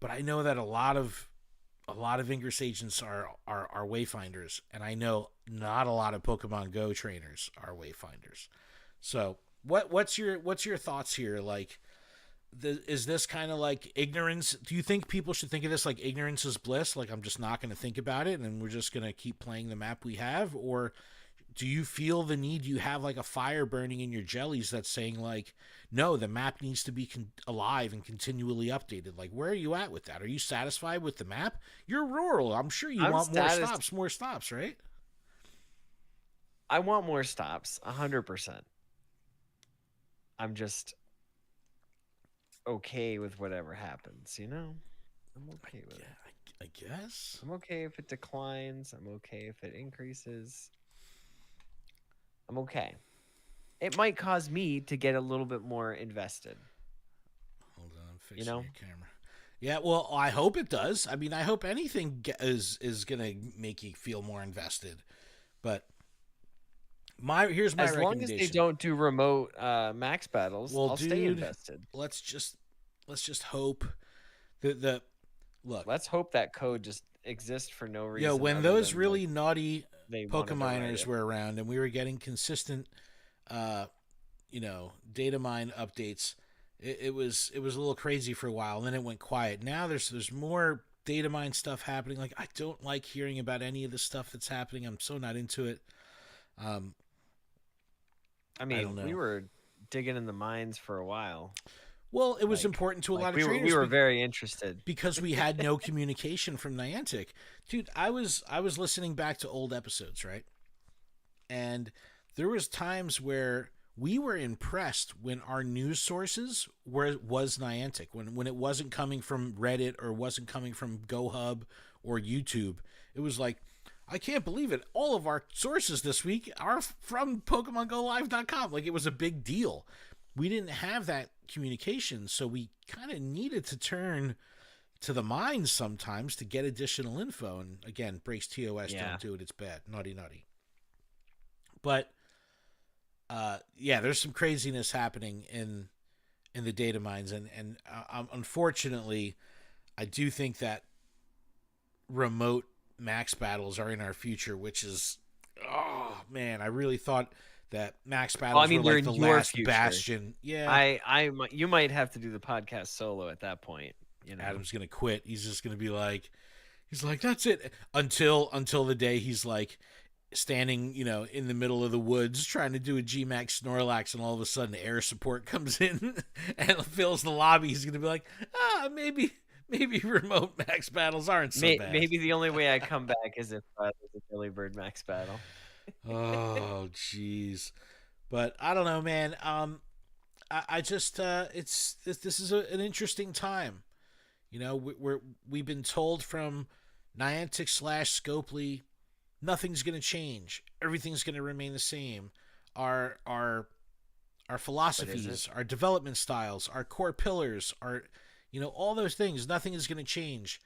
But I know that a lot of Ingress agents are Wayfinders, and I know not a lot of Pokemon Go trainers are Wayfinders. So what's your thoughts here? Like, is this kind of like ignorance? Do you think people should think of this like ignorance is bliss? Like, I'm just not going to think about it and we're just going to keep playing the map we have? Or do you feel the need? You have like a fire burning in your jellies that's saying like, no, the map needs to be alive and continually updated. Like, where are you at with that? Are you satisfied with the map? You're rural. I'm sure you want more stops, right? I want more stops, 100%. I'm just okay with whatever happens, you know? I'm okay with it. I guess. I'm okay if it declines. I'm okay if it increases. I'm okay. It might cause me to get a little bit more invested. Hold on, I'm fixing your camera. Yeah, well, I hope it does. I mean, I hope anything is going to make you feel more invested. But here's my recommendation. As long as they don't do remote max battles, I'll stay invested. Let's just hope that look. Let's hope that code just exists for no reason. Yeah, when those really naughty Pokemoners were around and we were getting consistent data mine updates, it was a little crazy for a while, and then it went quiet. Now there's more data mine stuff happening. Like, I don't like hearing about any of the stuff that's happening. I'm so not into it. I mean, we were digging in the mines for a while. Well, it was important to a lot of trainers. We were very interested because we had no communication from Niantic. Dude, I was listening back to old episodes, right? And there was times where we were impressed when our news sources was Niantic, when it wasn't coming from Reddit or wasn't coming from GoHub or YouTube. It was like, I can't believe it. All of our sources this week are from PokemonGoLive.com. Like, it was a big deal. We didn't have that communication, so we kind of needed to turn to the mines sometimes to get additional info. And again, breaks TOS, don't do it. It's bad. Naughty, naughty. But there's some craziness happening in the data mines, and unfortunately, I do think that remote max battles are in our future, which is, oh man, I really thought that max battles were like the last bastion. Yeah, you might have to do the podcast solo at that point. You know, Adam's gonna quit. He's just gonna be like, that's it until the day he's like standing, in the middle of the woods trying to do a G-Max Snorlax, and all of a sudden air support comes in and fills the lobby. He's gonna be like, maybe remote max battles aren't so bad. Maybe the only way I come back is if there's a Delibird max battle. Oh, jeez. But I don't know, man. I just this is an interesting time. We've been told from Niantic / Scopely, nothing's going to change. Everything's going to remain the same. Our philosophies, our development styles, our core pillars, all those things, nothing is going to change.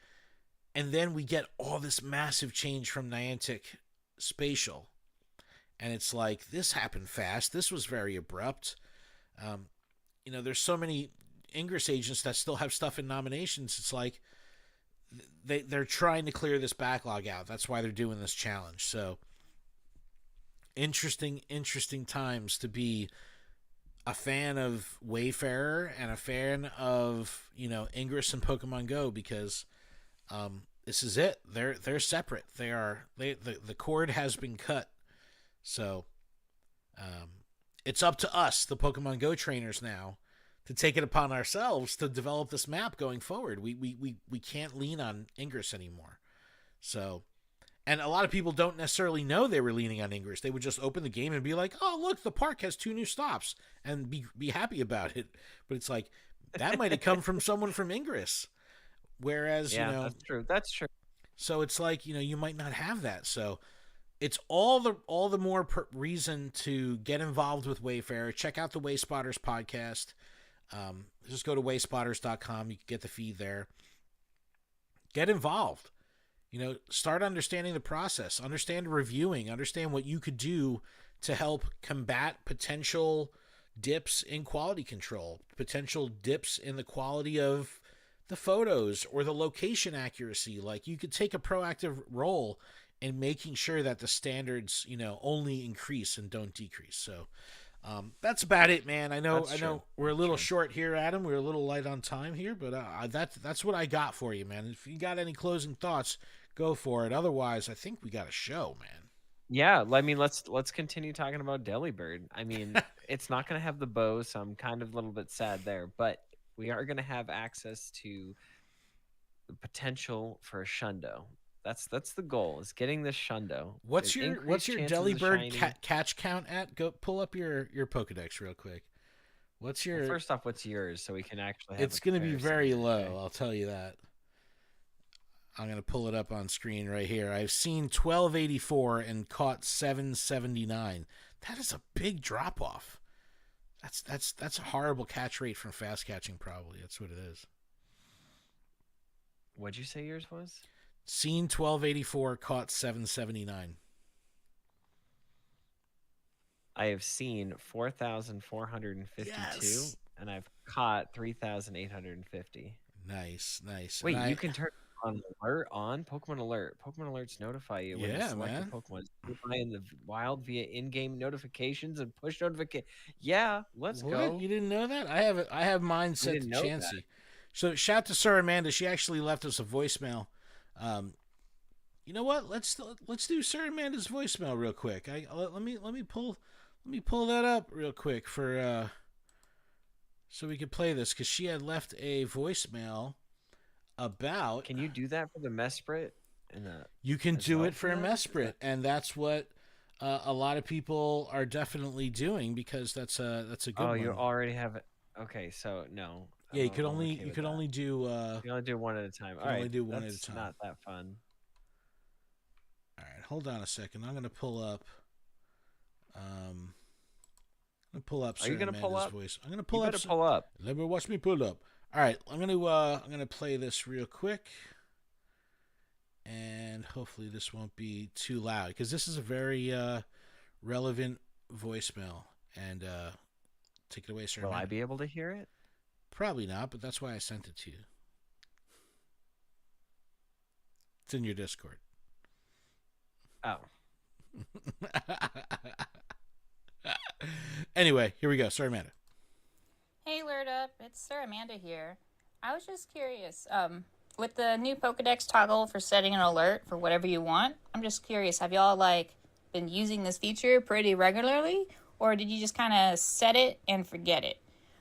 And then we get all this massive change from Niantic Spatial. And it's like, this happened fast. This was very abrupt. There's so many Ingress agents that still have stuff in nominations. It's like they're trying to clear this backlog out. That's why they're doing this challenge. So interesting times to be a fan of Wayfarer and a fan of, Ingress and Pokemon Go, because this is it. They're separate. The cord has been cut. So it's up to us, the Pokemon Go trainers, now to take it upon ourselves to develop this map going forward. We can't lean on Ingress anymore. So, and a lot of people don't necessarily know they were leaning on Ingress. They would just open the game and be like, "Oh, look, the park has 2 new stops," and be happy about it. But it's like, that might have come from someone from Ingress. Whereas, that's true. So it's like, you might not have that. So it's all the more reason to get involved with Wayfarer. Check out the Wayspotters podcast. Just go to wayspotters.com. You can get the feed there. Get involved. Start understanding the process. Understand reviewing. Understand what you could do to help combat potential dips in quality control, potential dips in the quality of the photos or the location accuracy. Like, you could take a proactive role in making sure that the standards, only increase and don't decrease. So that's about it, man. I know we're a little short here, Adam. We're a little light on time here, but that's what I got for you, man. If you got any closing thoughts, go for it. Otherwise, I think we got a show, man. Yeah, I mean, let's continue talking about Delibird. I mean, it's not going to have the bow, so I'm kind of a little bit sad there, but we are going to have access to the potential for a Shundo. That's the goal, is getting this Shundo. What's your Delibird catch count at? Go pull up your Pokedex real quick. What's your first off? What's yours, so we can actually? It's going to be very low. I'll tell you that. I'm going to pull it up on screen right here. I've seen 1284 and caught 779. That is a big drop off. That's a horrible catch rate from fast catching. Probably that's what it is. What'd you say yours was? Seen 1284, caught 779. I have seen 4,452, yes. And I've caught 3,850. Nice. Wait, you can turn on alert on Pokemon Alert. Pokemon Alerts notify you when you select a Pokemon in the wild via in-game notifications and push notification. Yeah, let's go. You didn't know that? I have mine set to Chansey. So shout to Sir Amanda. She actually left us a voicemail. You know what? Let's do Sir Amanda's voicemail real quick. Let me pull that up real quick for so we could play this, because she had left a voicemail about. Can you do that for the Mesprit? You can do it for a Mesprit, and that's what a lot of people are definitely doing, because that's a good one. Oh, you already have it. Okay, so no. Yeah, you could only do. You can only do one at a time. All right, only do one at a time. Not that fun. All right, hold on a second. I'm going to pull up. I'm going to pull up Are you Sir going to pull Amanda's up? voice. I'm going to pull You up. better pull up. Let me watch me pull up. All right, I'm gonna play this real quick, and hopefully this won't be too loud because this is a very relevant voicemail. And take it away, Sir. Will Amanda. I be able to hear it? Probably not, but that's why I sent it to you. It's in your Discord. Oh. Anyway, here we go. Sorry, Amanda. Hey, Lured Up, it's Sir Amanda here. I was just curious, with the new Pokedex toggle for setting an alert for whatever you want, I'm just curious, have y'all, been using this feature pretty regularly, or did you just kind of set it and forget it?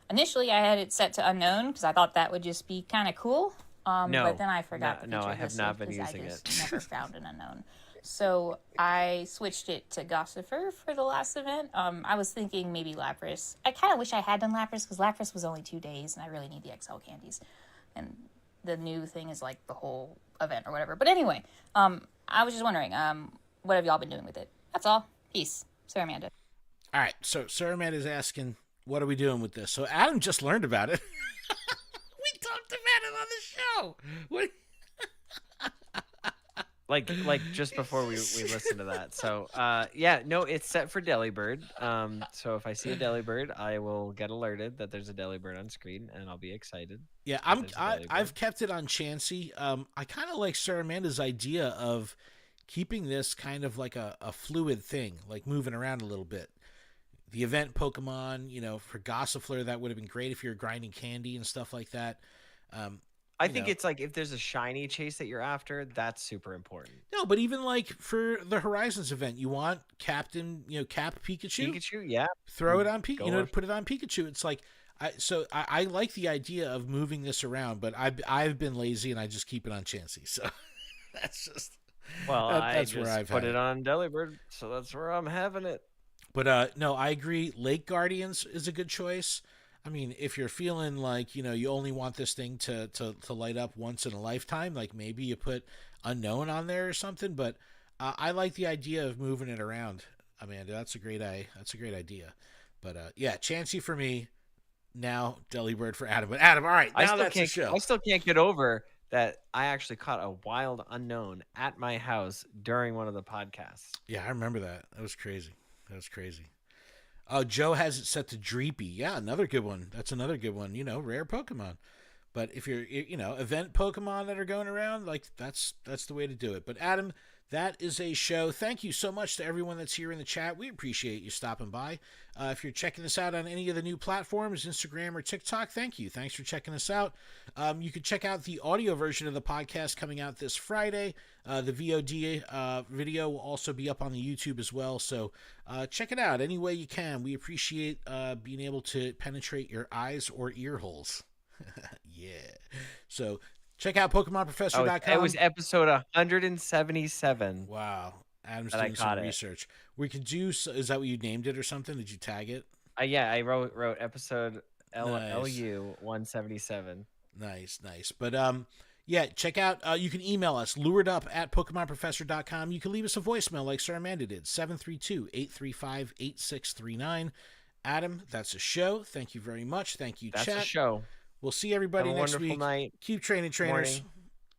Initially, I had it set to unknown, because I thought that would just be kind of cool, No. but then I forgot the feature. No, I have not been because using I just it. never found an unknown. So I switched it to Gossifer for the last event. I was thinking maybe Lapras. I kind of wish I had done Lapras because Lapras was only 2 days and I really need the XL candies. And the new thing is like the whole event or whatever. But anyway, I was just wondering, what have y'all been doing with it? That's all. Peace. Sir Amanda. All right, so Sir Amanda's asking, what are we doing with this? So Adam just learned about it. We talked about it on the show. What? Like just before we listen to that. So yeah, no, it's set for Delibird. So if I see a Delibird, I will get alerted that there's a Delibird on screen, and I'll be excited. Yeah, I've kept it on Chansey. I kind of like Sir Amanda's idea of keeping this kind of like a fluid thing, like moving around a little bit. The event Pokemon, for Gossifleur, that would have been great if you're grinding candy and stuff like that. I think it's like if there's a shiny chase that you're after, that's super important. No, but even like for the Horizons event, you want Cap Pikachu. Pikachu, yeah. Throw it on Pikachu. Put it on Pikachu. It's like I like the idea of moving this around, but I've been lazy and I just keep it on Chansey. So that's just that's where I've put it on Delibird, so that's where I'm having it. But no, I agree. Lake Guardians is a good choice. I mean, if you're feeling like, you only want this thing to light up once in a lifetime, like maybe you put Unknown on there or something. But I like the idea of moving it around, Amanda. That's a great idea. But yeah, Chansey for me. Now Delibird for Adam. But Adam, all right, now that's the show. I still can't get over that I actually caught a wild Unknown at my house during one of the podcasts. Yeah, I remember that. That was crazy. Oh, Joe has it set to Dreepy. Yeah, another good one. That's another good one. Rare Pokemon. But if you're, event Pokemon that are going around, like that's the way to do it. But Adam, that is a show. Thank you so much to everyone that's here in the chat. We appreciate you stopping by. If you're checking this out on any of the new platforms, Instagram or TikTok, thank you. Thanks for checking us out. You can check out the audio version of the podcast coming out this Friday. The VOD video will also be up on the YouTube as well. So check it out any way you can. We appreciate being able to penetrate your eyes or ear holes. Yeah. So check out PokemonProfessor.com. It was episode 177. Wow. Adam's doing some research. We could do. Is that what you named it or something? Did you tag it? Yeah, I wrote episode LU 177. Nice. But yeah, check out. You can email us luredup@PokemonProfessor.com. You can leave us a voicemail like Sir Amanda did, 732-835-8639. Adam, that's a show. Thank you very much. Thank you, chat. That's a show. We'll see everybody next week. Night. Keep training, trainers. Morning.